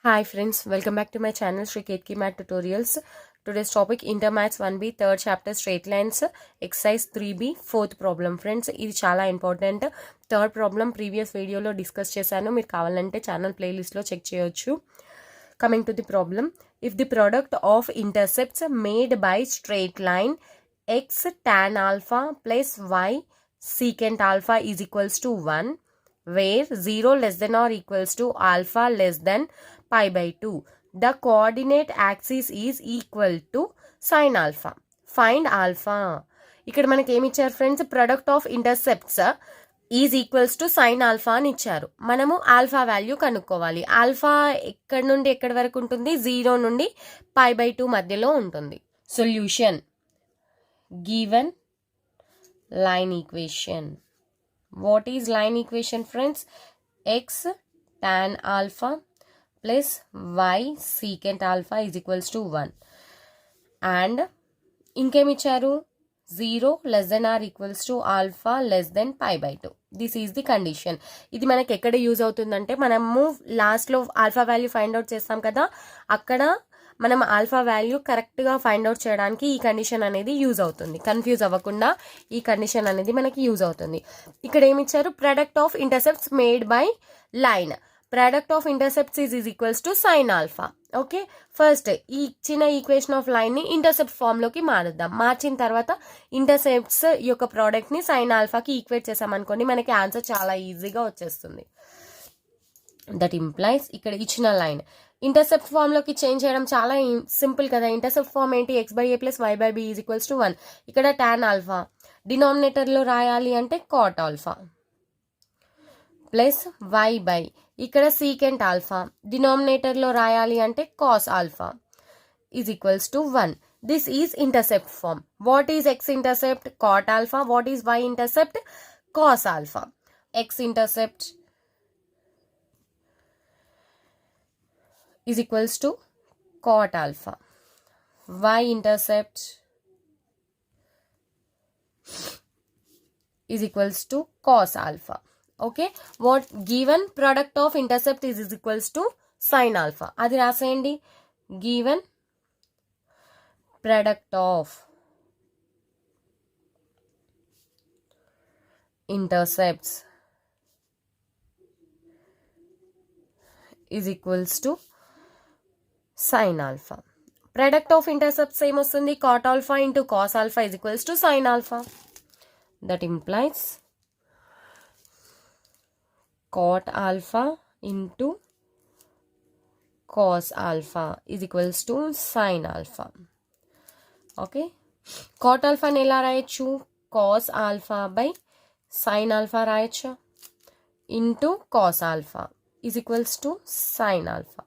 Hi friends, welcome back to my channel Sri Ketki Math Tutorials. Today's topic Intermaths 1B, third chapter straight lines, exercise 3B, fourth problem. Friends, ఇది చాలా important. Third problem previous వీడియోలో discuss చేశాను. మీరు కావాలంటే channel ప్లేలిస్ట్లో check చేయొచ్చు. Coming to the problem, if the product of intercepts made by straight line x tan alpha plus y secant alpha is equals to 1, where 0 less than or equals to alpha less than pi by 2. The coordinate axis is equal to sin alpha. Find alpha. ఇక్కడ మనకి ఏమి ఇచ్చారు friends, product of intercepts is equals to sine alpha అని ఇచ్చారు. మనము alpha value కనుక్కోవాలి. Alpha ఎక్కడి నుండి ఎక్కడి వరకు ఉంటుంది? 0 నుండి పై బై 2 మధ్యలో ఉంటుంది. Solution given line equation. What is line equation friends? X tan alpha plus y secant alpha is equals to 1. And ఇంకేమి ఇచ్చారు? 0 less than or equals to alpha less than pi by 2. This is the condition. ఇది మనకి ఎక్కడ use అవుతుందంటే, మనము లాస్ట్లో alpha value find out చేస్తాం కదా, అక్కడ మనం ఆల్ఫా వాల్యూ కరెక్ట్గా ఫైండ్ అవుట్ చేయడానికి ఈ కండిషన్ అనేది యూజ్ అవుతుంది. కన్ఫ్యూజ్ అవ్వకుండా ఈ కండిషన్ అనేది మనకి యూజ్ అవుతుంది. ఇక్కడ ఏమి ఇచ్చారు? Product of intercepts made by line. Product of intercepts is equals to sine alpha. Okay, first ఈ ఇచ్చిన ఈక్వేషన్ ఆఫ్ లైన్ని ఇంటర్సెప్ట్ ఫామ్లోకి మారుద్దాం. మార్చిన తర్వాత ఇంటర్సెప్ట్స్ యొక్క ప్రోడక్ట్ని సైన్ ఆల్ఫాకి ఈక్వేట్ చేసామనుకోండి, మనకి ఆన్సర్ చాలా ఈజీగా వచ్చేస్తుంది. దట్ ఇంప్లైస్ ఇక్కడ ఇచ్చిన లైన్ ఇంటర్సెప్ట్ ఫామ్లోకి చేంజ్ చేయడం చాలా సింపుల్ కదా. ఇంటర్సెప్ట్ ఫామ్ ఏంటి? X by a plus y by b is equals to 1. ఇక్కడ టాన్ ఆల్ఫా డినామినేటర్లో రాయాలి అంటే cot alpha plus y by, ఇక్కడ సీకెంట్ ఆల్ఫా డినామినేటర్లో రాయాలి అంటే cos alpha is equals to 1. This is intercept form. What is x intercept? Cot alpha. What is y intercept? Cos alpha. X intercept is equals to cot alpha. Y intercept is equals to cos alpha. Okay, what given product of intercept is equals to sin alpha. అది రాసేయండి. given product of intercepts is equals to sin alpha. Product of intercepts same వస్తుంది, cot alpha into cos alpha is equals to sin alpha. That implies cot alpha into cos alpha is equals to sin alpha. Okay, cot alpha ని ఎలా రాయొచ్చు? cos alpha by sin alpha రాయొచ్చు into cos alpha is equals to sin alpha.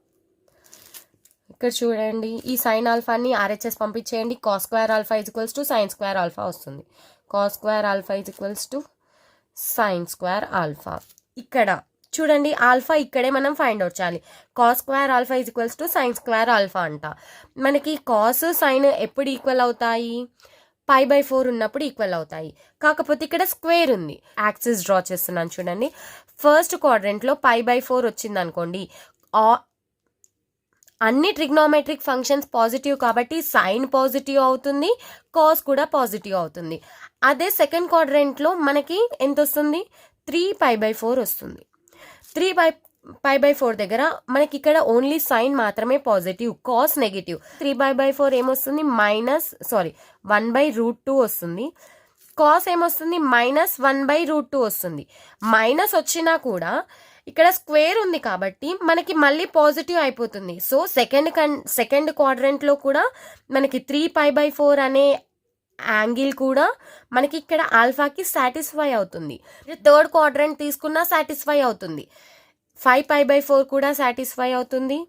ఇక్కడ చూడండి, ఈ sine ఆల్ఫాని RHS పంపించేయండి. Cos square alpha is equals to sine square alpha వస్తుంది. Cos square alpha is equals to sine square alpha. ఇక్కడ చూడండి, alpha ఇక్కడే మనం ఫైండ్ అవుట్ చేయాలి. Cos square alpha is equals to sine square alpha అంట. మనకి cos sign ఎప్పుడు equal అవుతాయి? పై బై 4 ఉన్నప్పుడు ఈక్వల్ అవుతాయి. కాకపోతే ఇక్కడ స్క్వేర్ ఉంది. యాక్సిస్ డ్రా చేస్తున్నాను చూడండి. ఫస్ట్ క్వాడ్రంట్లో పై బై 4 వచ్చింది అనుకోండి, అన్ని ట్రిగ్నోమెట్రిక్ ఫంక్షన్స్ పాజిటివ్ కాబట్టి సైన్ పాజిటివ్ అవుతుంది, కాస్ కూడా పాజిటివ్ అవుతుంది. అదే సెకండ్ క్వాడ్రంట్లో మనకి ఎంత వస్తుంది? 3 పై బై 4 వస్తుంది. 3 పై బై 4 దగ్గర మనకి ఇక్కడ ఓన్లీ సైన్ మాత్రమే పాజిటివ్, కాస్ నెగిటివ్. 3 బై 4 ఏమొస్తుంది? 1/√2 వస్తుంది. కాస్ ఏమొస్తుంది? -1/√2 వస్తుంది. మైనస్ వచ్చినా కూడా ఇక్కడ స్క్వేర్ ఉంది కాబట్టి మనకి మళ్ళీ పాజిటివ్ అయిపోతుంది. సో సెకండ్ క్వాడ్రంట్లో కూడా మనకి 3 పై బై 4 అనే యాంగిల్ కూడా మనకి ఇక్కడ ఆల్ఫాకి సాటిస్ఫై అవుతుంది. థర్డ్ క్వాడ్రంట్ తీసుకున్నా సాటిస్ఫై అవుతుంది. 5 పై బై 4 కూడా సాటిస్ఫై అవుతుంది.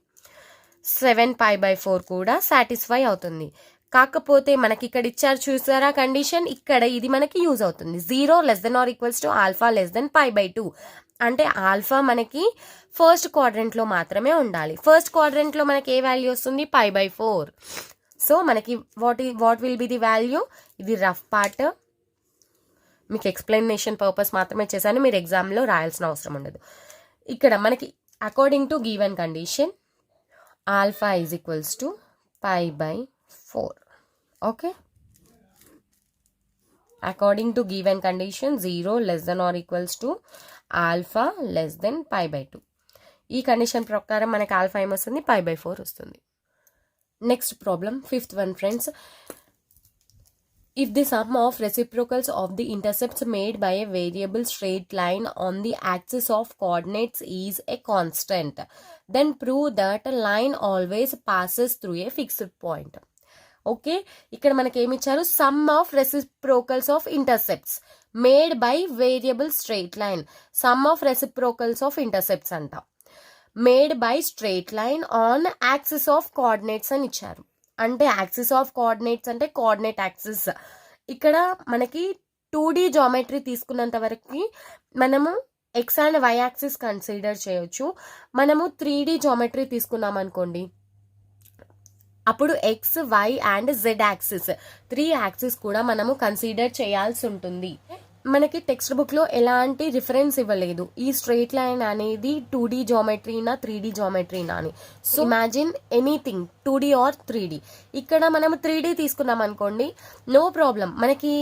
7 పై బై 4 కూడా సాటిస్ఫై అవుతుంది. కాకపోతే మనకి ఇక్కడ ఇచ్చారు చూసారా కండిషన్, ఇక్కడ ఇది మనకి యూజ్ అవుతుంది. 0 less than or equals to alpha less than pi by 2. అంటే ఆల్ఫా మనకి ఫస్ట్ క్వాడ్రంట్లో మాత్రమే ఉండాలి. ఫస్ట్ క్వాడ్రంట్లో మనకి ఏ వాల్యూ వస్తుంది? Pi by 4. సో మనకి what will be the value? ఇది రఫ్ పార్ట్, మీకు ఎక్స్ప్లెనేషన్ పర్పస్ మాత్రమే చేశాను, మీరు ఎగ్జామ్లో రాయాల్సిన అవసరం ఉండదు. ఇక్కడ మనకి according to given condition alpha is equals to pi by 4. Okay. According to given condition 0 less than or equals to alpha less than pi by 2. ఈ కండిషన్ ప్రకారం మనకి ఆల్ఫా ఏమొస్తుంది pi by 4 వస్తుంది. Next problem 5th one friends. If the sum of reciprocals of the intercepts made by a variable straight line on the axis of coordinates is a constant, then prove that a line always passes through a fixed point. Okay, ఇక్కడ మనకి ఏమి ఇచ్చారు, sum of reciprocals of intercepts made by variable straight line. Sum of reciprocals of intercepts అంట made by straight line on axis of coordinates అని ఇచ్చారు. అంటే axis of coordinates అంటే coordinate axis. ఇక్కడ మనకి 2D జామెట్రీ తీసుకున్నంత వరకు మనము x and y axis consider చేయొచ్చు. మనము 3D జామెట్రీ తీసుకున్నాం అనుకోండి, అప్పుడు x y and z axis 3 axis కూడా మనము కన్సిడర్ చేయాల్సి ఉంటుంది. మనకి టెక్స్ట్ బుక్ లో ఎలాంటి రిఫరెన్స్ ఇవ్వలేదు ఈ స్ట్రెయిట్ లైన్ అనేది 2D జామెట్రీనా 3D జామెట్రీనా అని. So imagine anything 2D or 3D. ఇక్కడ మనము 3D తీసుకున్నాం అనుకోండి, నో ప్రాబ్లం. మనకి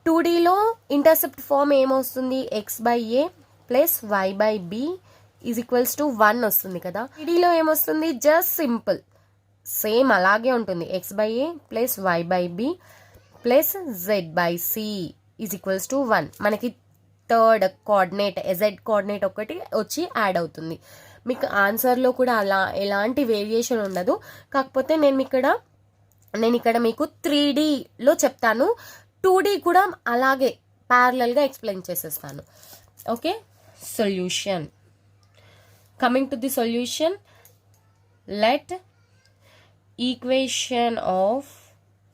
2Dలో ఇంటర్సెప్ట్ ఫామ్ ఏమొస్తుంది, x by a plus y by b is equals to 1 వస్తుంది కదా. 3Dలో ఏమొస్తుంది, జస్ట్ సింపుల్ సేమ్ అలాగే ఉంటుంది, x by a plus y by b plus z by c is equals to 1. మనకి third coordinate Z coordinate ఒకటి వచ్చి add అవుతుంది. మీకు ఆన్సర్లో కూడా అలా ఎలాంటి వేరియేషన్ ఉండదు. కాకపోతే నేను ఇక్కడ మీకు 3Dలో చెప్తాను, 2D కూడా అలాగే ప్యారలల్గా ఎక్స్ప్లెయిన్ చేసేస్తాను. Okay, solution. Coming to the solution, let equation of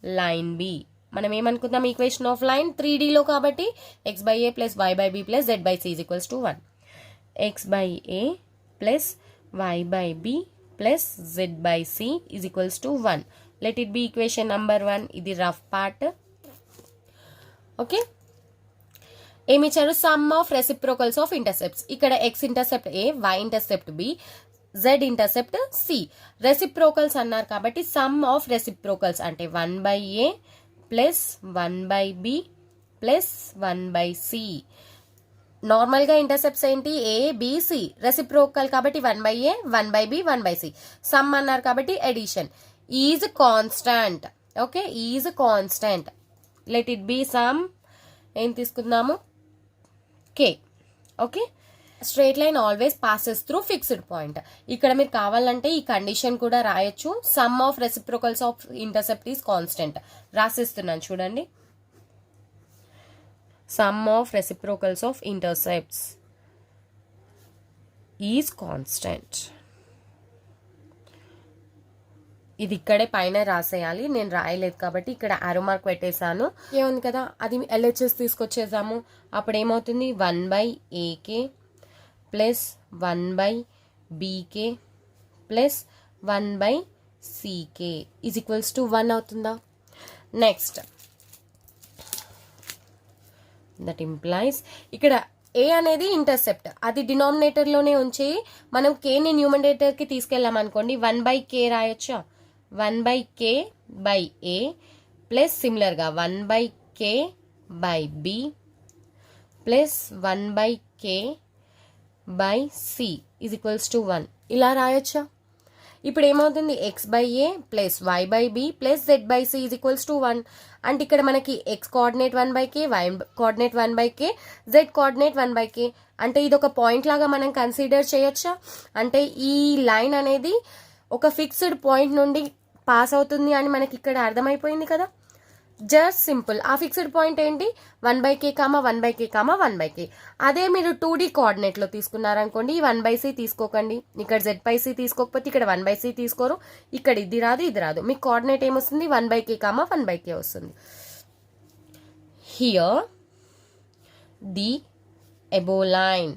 line be. మనం ఏమనుకుందాం, ఈక్వేషన్ ఆఫ్ లైన్ 3Dలో కాబట్టి x by a plus y by b plus z by c is equals to 1. X by a plus y by b plus z by c is equals to 1. Let it be equation number 1. ఇది rough part. Okay, ఏమి ఇచ్చారు, sum of reciprocals of intercepts. ఇక్కడ X intercept a, y intercept b, z intercept c. Reciprocals అన్నారు కాబట్టి sum of reciprocals అంటే 1 by a plus 1 by b plus 1 by c. నార్మల్గా intercepts ఏంటి, a b c. Reciprocal కాబట్టి 1 by a 1 by b 1 by c. Sum అన్నారు కాబట్టి addition. Is constant. Okay, is constant. Let it be sum. ఏం తీసుకుందాము, k. Okay, straight line always passes through fixed point. ఇక్కడ మీరు కావాలంటే ఈ కండిషన్ కూడా రాయొచ్చు, sum of reciprocals of intercept is constant. రాసిస్తున్నాను చూడండి, sum of reciprocals of intercepts is constant. ఇది ఇక్కడే పైన రాసేయాలి, నేను రాయలేదు కాబట్టి ఇక్కడ ఆరో మార్క్ పెట్టేశాను. ఏముంది కదా, అది ఎల్హెచ్ఎస్ తీసుకొచ్చేసాము. అప్పుడు ఏమవుతుంది, 1 by ak plus 1 by bk plus 1 by ck is equals to 1 అవుతుందా. నెక్స్ట్ దట్ ఇంప్లైస్ ఇక్కడ ఏ అనేది ఇంటర్సెప్ట్, అది డినామినేటర్లోనే ఉంచి మనం కేని న్యూమరేటర్కి తీసుకెళ్ళామనుకోండి, 1 బై కే రాయొచ్చా. 1 by k by a plus సిమిలర్గా 1 by k by b plus 1 by k by c is equals to 1 ఇలా రాయొచ్చా. ఇప్పుడు ఏమవుతుంది, x by a plus y by b plus z by c is equals to 1. అంటే ఇక్కడ మనకి x coordinate 1 by k, y coordinate 1 by k, z coordinate 1 by కే. అంటే ఇది ఒక పాయింట్ లాగా మనం కన్సిడర్ చేయొచ్చా. అంటే ఈ లైన్ అనేది ఒక ఫిక్స్డ్ పాయింట్ నుండి పాస్ అవుతుంది అని మనకి ఇక్కడ అర్థమైపోయింది కదా. Just simple. ఆ ఫిక్స్డ్ పాయింట్ ఏంటి, 1 by k comma 1 by k comma 1 by k. అదే మీరు 2D కోఆర్డినేట్లో తీసుకున్నారనుకోండి, 1 బై సి తీసుకోకండి, ఇక్కడ జెడ్ బై సి తీసుకోకపోతే ఇక్కడ 1 బై సి తీసుకోరు, ఇక్కడ ఇది రాదు ఇది రాదు, మీకు కోఆర్డినేట్ ఏమొస్తుంది, 1 బై కే కామా 1 బై కే వస్తుంది. Here the above line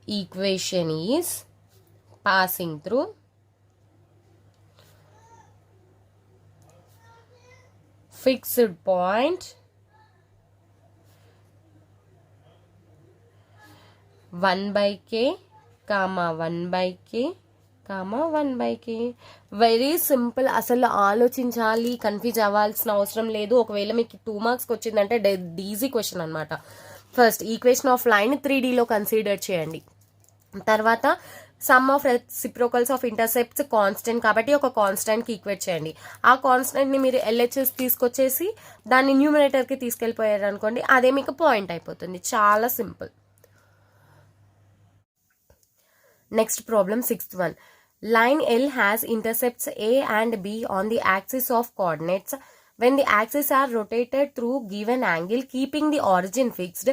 equation is passing through fixed point 1 by k comma 1/k comma 1/k. Very simple, అసలు ఆలోచించాలి, కన్ఫ్యూజ్ అవ్వాల్సిన అవసరం లేదు. ఒకవేళ మీకు 2 మార్క్స్కి వచ్చిందంటే ఈజీ క్వశ్చన్ అనమాట. ఫస్ట్ ఈక్వేషన్ ఆఫ్ లైన్ 3Dలో కన్సిడర్ చేయండి. తర్వాత sum of reciprocals of intercepts constant కాబట్టి ఒక కాన్స్టెంట్కి ఈక్వేట్ చేయండి. ఆ కాన్స్టెంట్ని మీరు LHS తీసుకొచ్చేసి దాన్ని న్యూమరేటర్కి తీసుకెళ్ళిపోయారు అనుకోండి, అదే మీకు పాయింట్ అయిపోతుంది. చాలా simple. Next problem 6th one. Line L has intercepts A and B on the axis of coordinates. When the axes are rotated through given angle, keeping the origin fixed,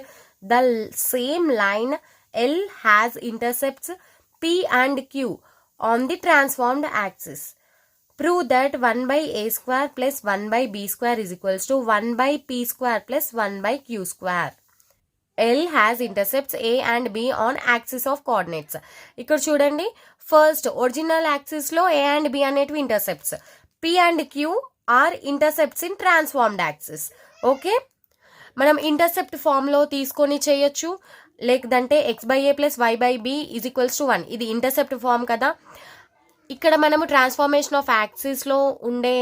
the same line L has intercepts P and Q on the transformed axis. Prove that 1/a square plus 1/b square is equals to 1/p square plus 1/q square. L has intercepts A and B on axis of coordinates. ఇక్కడ చూడండి, first original axis లో A and B అనేటివి intercepts, P and Q are intercepts in transformed axis. Okay, మనం intercept form లో తీసుకొని చేయొచ్చు, లేదంటే x/a plus y/b is equals to 1. ఇది ఇంటర్సెప్ట్ ఫామ్ కదా. ఇక్కడ మనము ట్రాన్స్ఫార్మేషన్ ఆఫ్ యాక్సిస్ లో ఉండే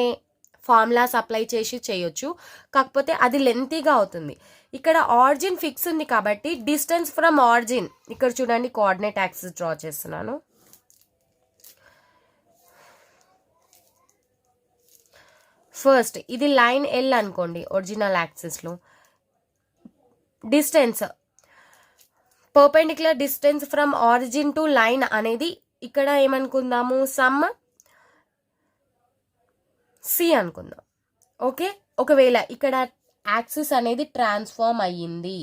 ఫార్ములాస్ అప్లై చేసి చేయొచ్చు, కాకపోతే అది లెంతీగా అవుతుంది. ఇక్కడ ఆరిజిన్ ఫిక్స్ ఉంది కాబట్టి డిస్టెన్స్ ఫ్రమ్ ఆరిజిన్, ఇక్కడ చూడండి కోఆర్డినేట్ యాక్సిస్ డ్రా చేస్తున్నాను. ఫస్ట్ ఇది లైన్ L అనుకోండి ఒరిజినల్ యాక్సిస్లో. Distance perpendicular distance from origin to line అనేది ఇక్కడ ఏమనుకుందాము, సమ్ C అనుకుందాం. ఓకే, ఒకవేళ ఇక్కడ యాక్సిస్ అనేది ట్రాన్స్ఫార్మ్ అయ్యింది,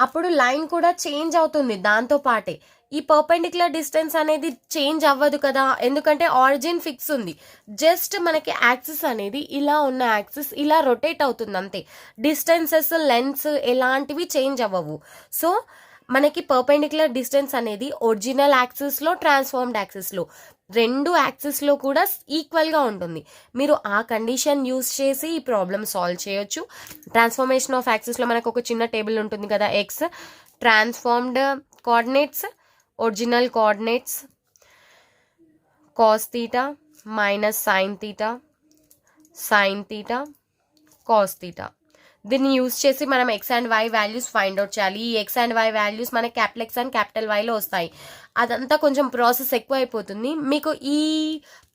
అప్పుడు లైన్ కూడా చేంజ్ అవుతుంది దాంతో పాటే. ఈ పర్పెండిక్యులర్ డిస్టెన్స్ అనేది చేంజ్ అవ్వదు కదా, ఎందుకంటే ఆరిజిన్ ఫిక్స్ ఉంది. జస్ట్ మనకి యాక్సిస్ అనేది ఇలా ఉన్న యాక్సిస్ ఇలా రొటేట్ అవుతుంది అంతే. డిస్టెన్సెస్, లెన్స్ ఎలాంటివి చేంజ్ అవ్వవు. సో మనకి పర్పెండిక్యులర్ డిస్టెన్స్ అనేది ఒరిజినల్ యాక్సిస్లో, ట్రాన్స్ఫార్మ్డ్ యాక్సిస్లో, రెండు యాక్సిస్లో కూడా ఈక్వల్గా ఉంటుంది. మీరు ఆ కండిషన్ యూజ్ చేసి ఈ ప్రాబ్లమ్ సాల్వ్ చేయొచ్చు. ట్రాన్స్ఫార్మేషన్ ఆఫ్ యాక్సిస్లో మనకు ఒక చిన్న టేబుల్ ఉంటుంది కదా, x transformed coordinates, original coordinates, cos theta minus sine theta, sine theta, cos theta. దీన్ని యూజ్ చేసి మనం x and y values find out చేయాలి. ఈ ఎక్స్ అండ్ వై వాల్యూస్ మనకి క్యాపిటల్ ఎక్స్ అండ్ క్యాపిటల్ వైలో వస్తాయి. అదంతా కొంచెం ప్రాసెస్ ఎక్కువ అయిపోతుంది. మీకు ఈ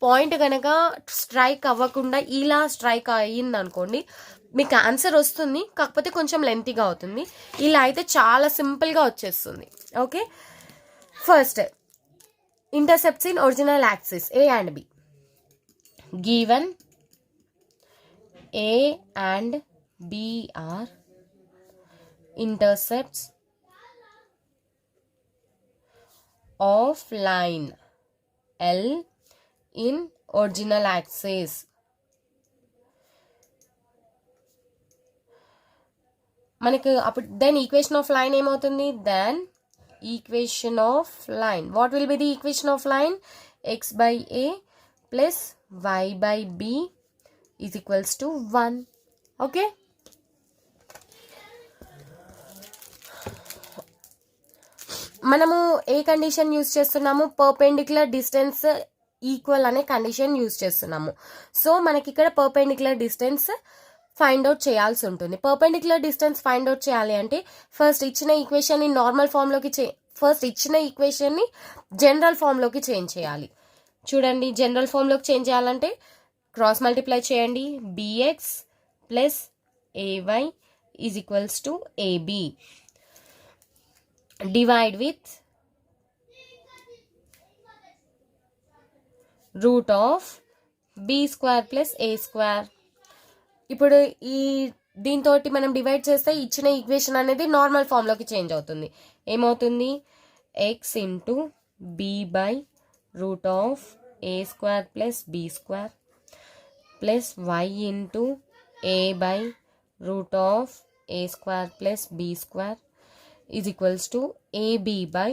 పాయింట్ కనుక స్ట్రైక్ అవ్వకుండా ఇలా స్ట్రైక్ అయ్యింది అనుకోండి, మీకు ఆన్సర్ వస్తుంది, కాకపోతే కొంచెం లెంతీగా అవుతుంది. ఇలా అయితే చాలా సింపుల్గా వచ్చేస్తుంది. Okay, first intercepts in original axis A and B. Given A and B are intercepts of line L in original axis. మనకు అప్పుడు దెన్ ఈక్వేషన్ ఆఫ్ లైన్ ఏమవుతుంది, then equation of line, what will be the equation of line, x/a plus y/b is equals to 1. Okay, మనము ఏ condition use చేస్తున్నాము, perpendicular distance equal అనే condition use చేస్తున్నాము. So మనకి ఇక్కడ పర్పెండిక్యులర్ డిస్టెన్స్ ఫైండ్ అవుట్ చేయాల్సి ఉంటుంది. పర్పెండిక్యులర్ డిస్టెన్స్ ఫైండ్ అవుట్ చేయాలి అంటే ఫస్ట్ ఇచ్చిన ఈక్వేషన్ని నార్మల్ ఫామ్లోకి జనరల్ ఫామ్లోకి చేంజ్ చేయాలి. చూడండి, జనరల్ ఫామ్లోకి చేంజ్ చేయాలంటే క్రాస్ మల్టిప్లై చేయండి, bx plus ay is equals to ab. Divide with root of b square plus a square. ఇప్పుడు దీంతో మనం డివైడ్ చేస్తే ఇచ్చిన ఈక్వేషన్ అనేది నార్మల్ ఫామ్లోకి చేంజ్ అవుతుంది. ఏమవుతుంది, x into b by root of a square plus b square plus y into a by root of a square plus b square is equals to ab by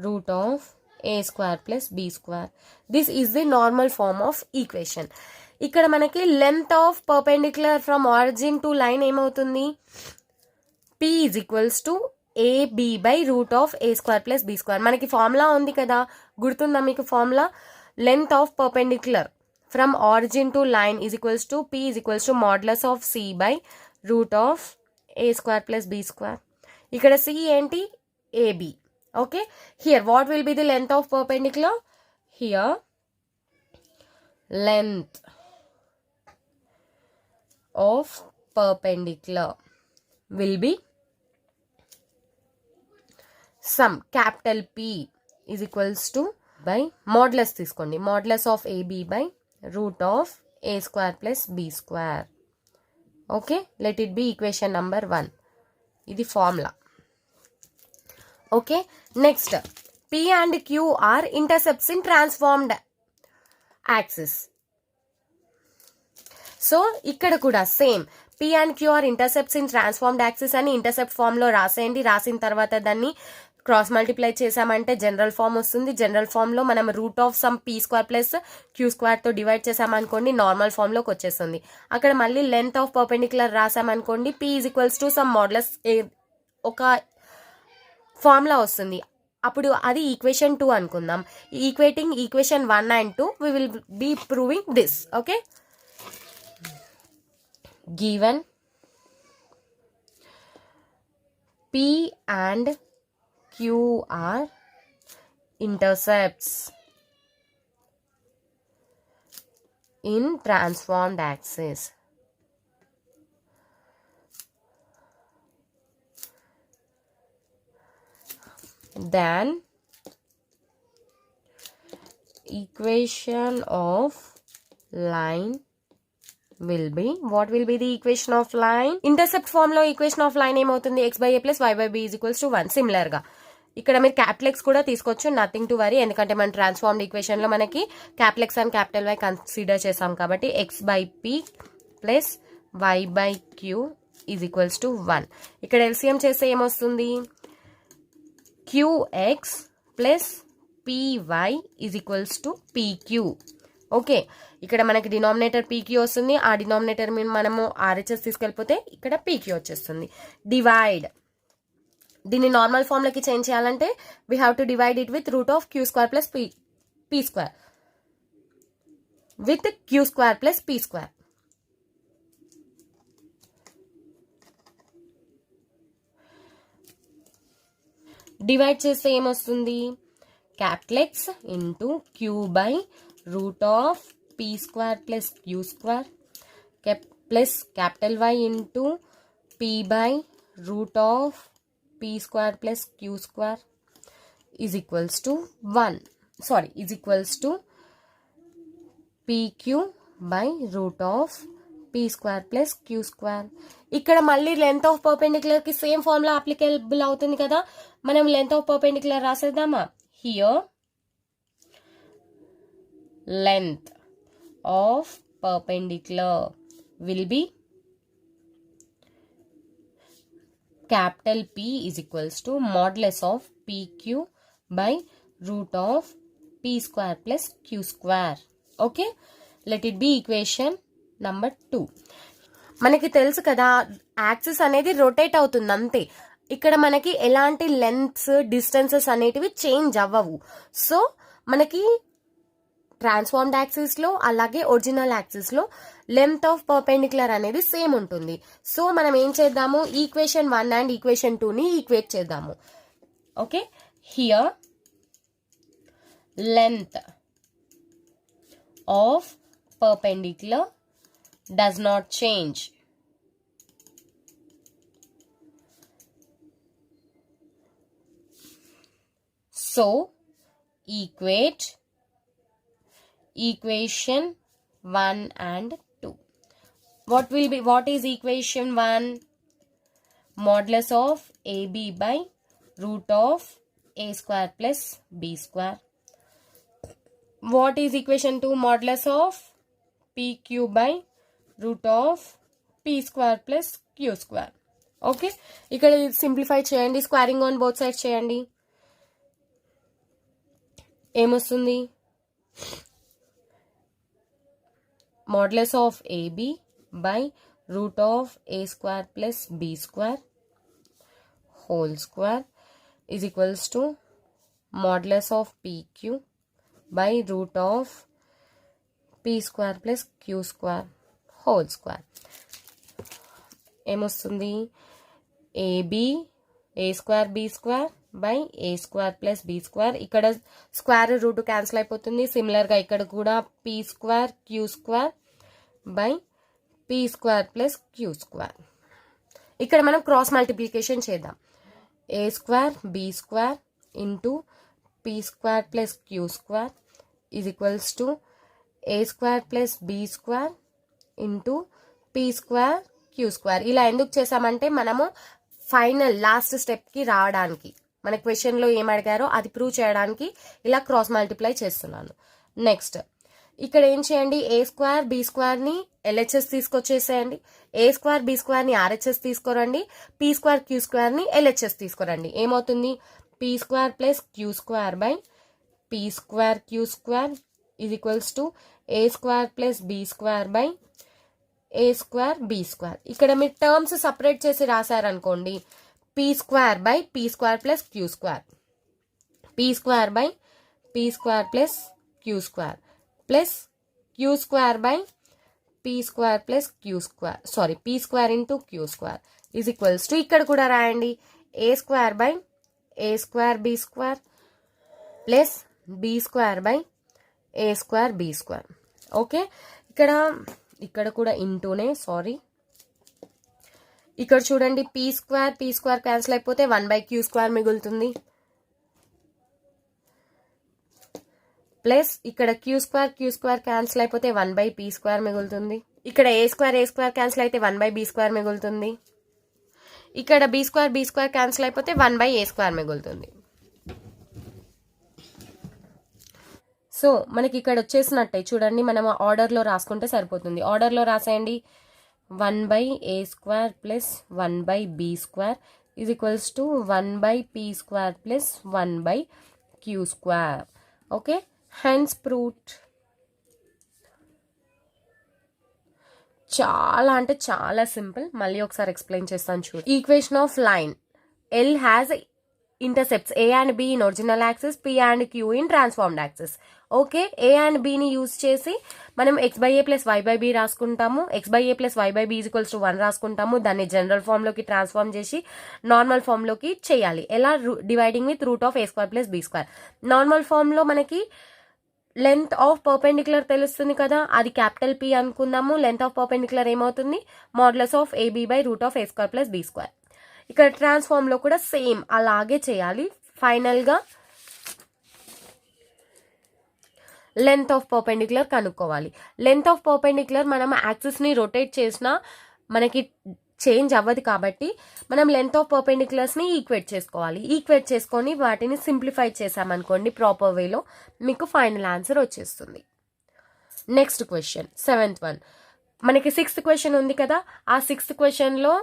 root of a square plus b square. This is the normal form of equation. ఇక్కడ మనకి length of perpendicular from origin to line ఏమవుతుంది, p is equals to ab by root of a square plus b square. మనకి formula ఉంది కదా, గుర్తుందా మీకు formula? Length of perpendicular from origin to line is equals to p is equals to modulus of c by root of a square plus b square. ఇక్కడ c ఏంటి? Ab. Okay, here what will be the length of perpendicular? Here length of perpendicular will be sum capital P is equals to by modulus తీసుకోండి, modulus of AB by root of A square plus B square. Okay, let it be equation number 1. ఇది formula. Okay, next P and Q are intercepts in transformed axis. So ఇక్కడ కూడా same P and Q are intercepts in transformed axis అని intercept form లో రాసేయండి. రాసిన తర్వాత దాన్ని cross multiply చేసామంటే జనరల్ ఫామ్ వస్తుంది. జనరల్ ఫామ్ లో మనం root of sum p square plus q square తో డివైడ్ చేసామనుకోండి, నార్మల్ ఫామ్ లోకి వచ్చేస్తుంది. అక్కడ మళ్ళీ లెంత్ ఆఫ్ పర్పెండిక్యులర్ రాసామనుకోండి, P is equals to some modulus ఒక ఫార్ములా వస్తుంది. అప్పుడు అది ఈక్వేషన్ 2 అనుకుందాం. Equating equation 1 and 2 we will be proving this. Okay, given P and Q are intercepts in transformed axis, then equation of line will be, what will be the equation of line? Intercept form లో equation of line ఏమవుతుంది? x by a plus y by b is equals to 1. Similar గా ఇక్కడ మీరు capital X కూడా తీసుకోవచ్చు, nothing to worry, ఎందుకంటే మన transformed equation లో మనకి capital x and capital y consider చేసాం కాబట్టి x by p plus y by q is equals to 1. ఇక్కడ ఎల్సిఎం చేస్తే ఏమొస్తుంది? qx plus py is equals to pq. Okay, ఇక్కడ మనకి డినామినేటర్ పీక్యూ వస్తుంది. ఆ డినామినేటర్ మీద మనము ఆర్హెచ్ఎస్ తీసుకెళ్ళిపోతే ఇక్కడ పీక్యూ వచ్చేస్తుంది. డివైడ్, దీన్ని నార్మల్ ఫామ్ లోకి చేంజ్ చేయాలంటే we have to divide it with root of q square plus p square with q square plus p square. Divide చేస్తే ఏమొస్తుంది? Capital x into q by root of p square plus q square plus capital y into p by root of p square plus q square is equals to 1. Sorry, is equals to pq by root of p square plus q square. ఇక్కడ మళ్ళీ length of perpendicular కి same formula applicable అవుతుంది కదా, మనం length of perpendicular రాసేద్దామా? Here length of perpendicular will be capital P is equals to modulus of PQ by root of P square plus Q square. Okay, let it be equation number 2. మనకి తెలుసు కదా, axis అనేది rotate అవుతుంది అంతే. ఇక్కడ మనకి ఎలాంటి లెంత్స్ డిస్టెన్సెస్ అనేటివి చేంజ్ అవ్వవు. సో మనకి ట్రాన్స్ఫార్మ్డ్ యాక్సిస్ లో అలాగే ఒరిజినల్ యాక్సిస్ లో లెంత్ ఆఫ్ పర్పెండిక్యులర్ అనేది సేమ్ ఉంటుంది. సో మనం ఏం చేద్దాము? ఈక్వేషన్ 1 అండ్ ఈక్వేషన్ 2 ని ఈక్వేట్ చేద్దాము. Okay, here length of perpendicular does not change. So equate equation 1 and 2. What is equation 1? Modulus of AB by root of A square plus B square. What is equation 2? Modulus of PQ by root of P square plus Q square. Okay, ఇక్కడ simplify చేయండి, squaring on both sides చేయండి. ఏమొస్తుంది? modulus of AB by root of A square plus B square whole square is equals to modulus of PQ by root of P square plus Q square whole square. ఏమొస్తుంది a square b square by a square plus b square. ఇక్కడ square root cancel అయిపోతుంది. సిమిలర్గా ఇక్కడ కూడా p square q square by p square plus q square. ఇక్కడ మనం cross multiplication చేద్దాం. A square b square into p square plus q square is equals to a square plus b square into p square q square. ఇలా ఎందుకు చేసామంటే మనము final last స్టెప్కి రావడానికి, మన క్వశ్చన్లో ఏం అడిగారో అది ప్రూవ్ చేయడానికి ఇలా క్రాస్ మల్టిప్లై చేస్తున్నాను. నెక్స్ట్ ఇక్కడ ఏం చేయండి, ఏ స్క్వేర్ బి స్క్వేర్ని ఎల్హెచ్ఎస్ తీసుకొచ్చేసేయండి. ఏ స్క్వేర్ బి స్క్వేర్ని ఆర్హెచ్ఎస్ తీసుకోరండి. పీ స్క్వేర్ క్యూ స్క్వేర్ని ఎల్హెచ్ఎస్ తీసుకోరండి. ఏమవుతుంది, p square plus q square by p square q square is equals to a square plus b square by a square b square. ఇక్కడ మీరు terms separate చేసి రాశారనుకోండి, p square by p square plus q square, p square by p square plus q square plus q square by p square plus q square, sorry p square into q square is equals to ఇక్కడ కూడా రాయండి, a square by a square b square plus b square by a square b square. Okay, ఇక్కడ కూడా ఇంటూనే, sorry ఇక్కడ చూడండి, P square cancel అయిపోతే 1/క్యూ square మిగులుతుంది plus ఇక్కడ క్యూ స్క్వేర్ క్యాన్సిల్ అయిపోతే 1/పీ స్క్వేర్ మిగులుతుంది. ఇక్కడ ఏ స్క్వేర్ క్యాన్సిల్ అయితే 1/బి స్క్వేర్ మిగులుతుంది. ఇక్కడ బి స్క్వేర్ క్యాన్సిల్ అయిపోతే 1/ఏ స్క్వేర్ మిగులుతుంది. సో మనకి ఇక్కడ వచ్చేసినట్టే చూడండి, మనం ఆర్డర్లో రాసుకుంటే సరిపోతుంది. ఆర్డర్లో రాసేయండి, 1/ఏ స్క్వేర్ ప్లస్ 1/బి స్క్వేర్ ఈజ్ ఈక్వల్స్ టు 1/పీ స్క్వేర్ ప్లస్ 1/క్యూ స్క్వేర్. Okay, hence proved. చాలా అంటే చాలా సింపుల్. మళ్ళీ ఒకసారి ఎక్స్ప్లెయిన్ చేస్తాను చూడు. Equation of line L has intercepts A and B in original axis, P and Q in transformed axis. Okay, A and B ని యూజ్ చేసి మనం x/a plus y/b రాసుకుంటాము. x/a plus y/b is equals to 1 రాసుకుంటాము. దాన్ని general ఫామ్లోకి transform చేసి normal ఫామ్లోకి చేయాలి. ఎలా, dividing with root of a square plus b square. Normal ఫామ్లో మనకి length of perpendicular తెలుస్తుంది కదా, అది క్యాపిటల్ P అనుకుందాము. లెంత్ ఆఫ్ పర్పెండిక్యులర్ ఏమవుతుంది, modulus of AB by root of a square plus b square. ఇక్కడ ట్రాన్స్ఫార్మ్లో కూడా సేమ్ అలాగే చేయాలి. ఫైనల్గా లెంత్ ఆఫ్ పర్పెండిక్యులర్ కనుక్కోవాలి. లెంత్ ఆఫ్ పర్పెండిక్యులర్ మనం యాక్సిస్ని రొటేట్ చేసినా మనకి చేంజ్ అవ్వదు కాబట్టి మనం లెంత్ ఆఫ్ పర్పెండిక్యులర్స్ని ఈక్వేట్ చేసుకోవాలి. ఈక్వేట్ చేసుకొని వాటిని సింప్లిఫై చేసామనుకోండి ప్రాపర్ వేలో, మీకు ఫైనల్ ఆన్సర్ వచ్చేస్తుంది. Next question, 7th one. మనకి 6th క్వశ్చన్ ఉంది కదా, ఆ 6th క్వశ్చన్లో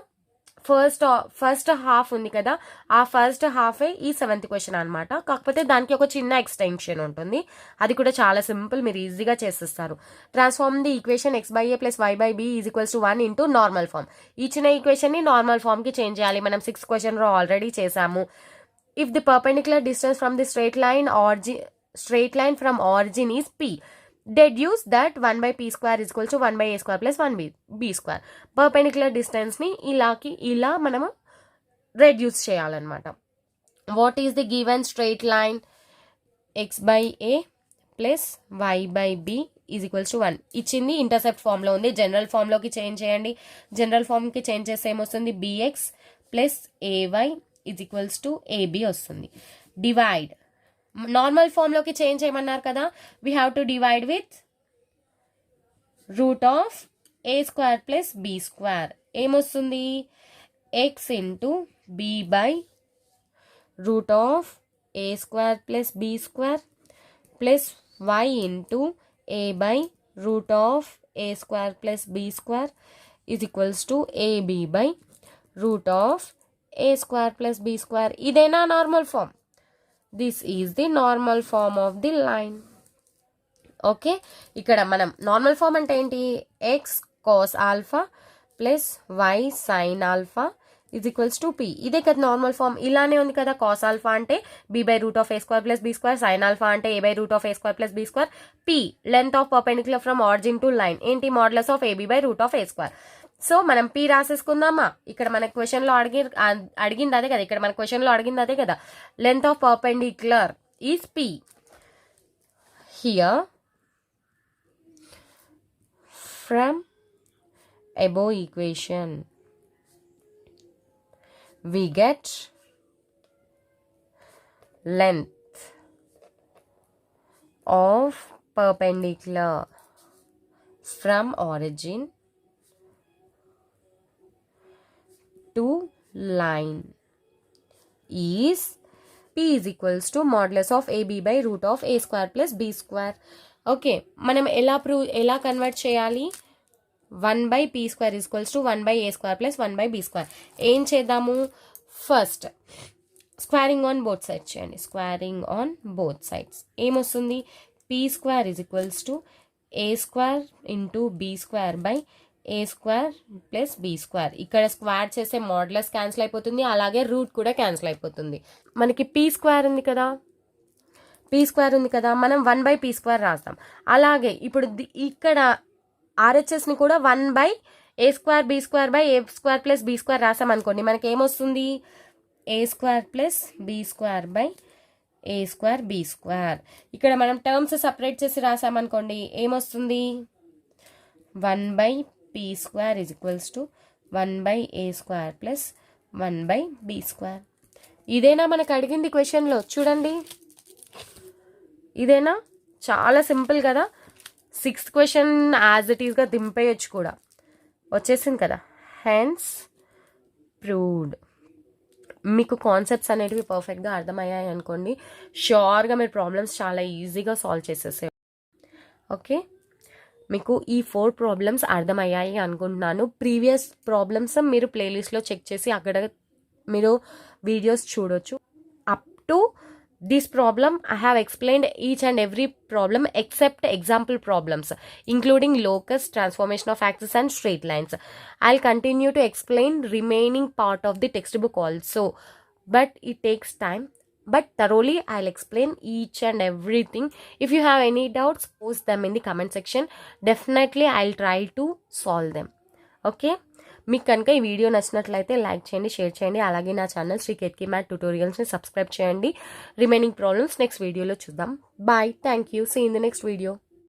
ఫస్ట్ హాఫ్ ఉంది కదా, ఆ ఫస్ట్ హాఫే ఈ 7th క్వశ్చన్ అనమాట. కాకపోతే దానికి ఒక చిన్న ఎక్స్టెన్షన్ ఉంటుంది, అది కూడా చాలా సింపుల్, మీరు ఈజీగా చేసేస్తారు. Transform the equation x/a plus y/b is equals to 1 into normal form. ఇచ్చిన ఈక్వేషన్ని నార్మల్ ఫామ్కి చేంజ్ చేయాలి. మనం 6th క్వశ్చన్లో ఆల్రెడీ చేసాము. If the perpendicular distance from the straight line from origin is p, deduce that 1/p square is equal to 1/a square plus 1b square. Perpendicular డిస్టెన్స్ని ఇలా మనము reduce చేయాలన్నమాట. What is the given straight line, x/a plus y/b is equals to 1 ఇచ్చింది. Intercept ఫామ్లో ఉంది, general ఫామ్లోకి change చేయండి. General ఫామ్కి చేంజ్ చేస్తే ఏమొస్తుంది, bx plus ay is equals to ab వస్తుంది. డివైడ్, నార్మల్ ఫామ్లోకి చేంజ్ చేయమన్నారు కదా, we have to divide with root of a square plus b square. ఏమొస్తుంది, x into b by root of a square plus b square plus y into a by root of a square plus b square is equals to ab by root of a square plus b square. ఇదేనా normal form? This is the normal form of the line. Okay, ఇక్కడ మనం normal form అంటే ఏంటి, x cos alpha plus y sin alpha is equals to p. ఇదే కదా normal form, ఇలానే ఉంది కదా. కాస్ ఆల్ఫా అంటే b/√(a² + b², సైన్ ఆల్ఫా అంటే a/√(a² + b², p length of perpendicular from origin to line ఏంటి మాడ్యులస్ ఆఫ్ ab/√(a². సో మనం p రాసేసుకుందామా. ఇక్కడ మన క్వశ్చన్ లో అడిగింది అదే కదా, ఇక్కడ మన క్వశ్చన్ లో అడిగింది అదే కదా. Length of perpendicular is p. Here from above equation we get length of perpendicular from origin to line is p is equals to modulus of ab/√(a² + b². Okay, మనం ఎలా కన్వర్ట్ చేయాలి. 1/p² equals to 1/a² + 1/b². ఏం చేద్దాము, first squaring on both sides చేయండి. Squaring on both sides ఏమొస్తుంది, p² is equals to a² × b² + b². ఇక్కడ square చేసే modulus cancel అయిపోతుంది, అలాగే రూట్ కూడా క్యాన్సిల్ అయిపోతుంది. మనకి p² ఉంది కదా, p² ఉంది కదా, మనం 1/p² రాస్తాం. అలాగే ఇప్పుడు ఇక్కడ RHSని కూడా 1/a² b²/a² + b² రాసామనుకోండి, మనకి ఏమొస్తుంది, a² + b²/a² b². ఇక్కడ మనం టర్మ్స్ సపరేట్ చేసి రాసామనుకోండి, ఏమొస్తుంది, 1/p² is equals to 1/a² + 1/b². ఇదేనా మనకు అడిగింది క్వశ్చన్లో, చూడండి ఇదేనా. చాలా సింపుల్ కదా. 6th క్వశ్చన్ యాజ్ ఇట్ ఈస్గా దింపేయచ్చు కూడా, వచ్చేసింది కదా. Hence proved. మీకు కాన్సెప్ట్స్ అనేటివి పర్ఫెక్ట్గా అర్థమయ్యాయి అనుకోండి, షూర్గా మీరు ప్రాబ్లమ్స్ చాలా ఈజీగా సాల్వ్ చేసేసే. ఓకే, మీకు ఈ 4 ప్రాబ్లమ్స్ అర్థమయ్యాయి అనుకుంటున్నాను. ప్రీవియస్ ప్రాబ్లమ్స్ మీరు ప్లేలిస్ట్లో చెక్ చేసి అక్కడ మీరు వీడియోస్ చూడొచ్చు. Up to this problem I have explained each and every problem except example problems including locus, transformation of axis and straight lines. I'll continue to explain remaining part of the textbook also, but it takes time, but thoroughly I'll explain each and everything. If you have any doubts, post them in the comment section. Definitely I'll try to solve them. Okay, మీకు కనుక ఈ video నచ్చినట్లయితే like చేయండి, share చేయండి, అలాగే నా channel Shri Ketki math ట్యుటోరియల్స్ని subscribe చేయండి. రిమైనింగ్ ప్రాబ్లమ్స్ నెక్స్ట్ వీడియోలో చూద్దాం. Bye, thank you, see in the next video.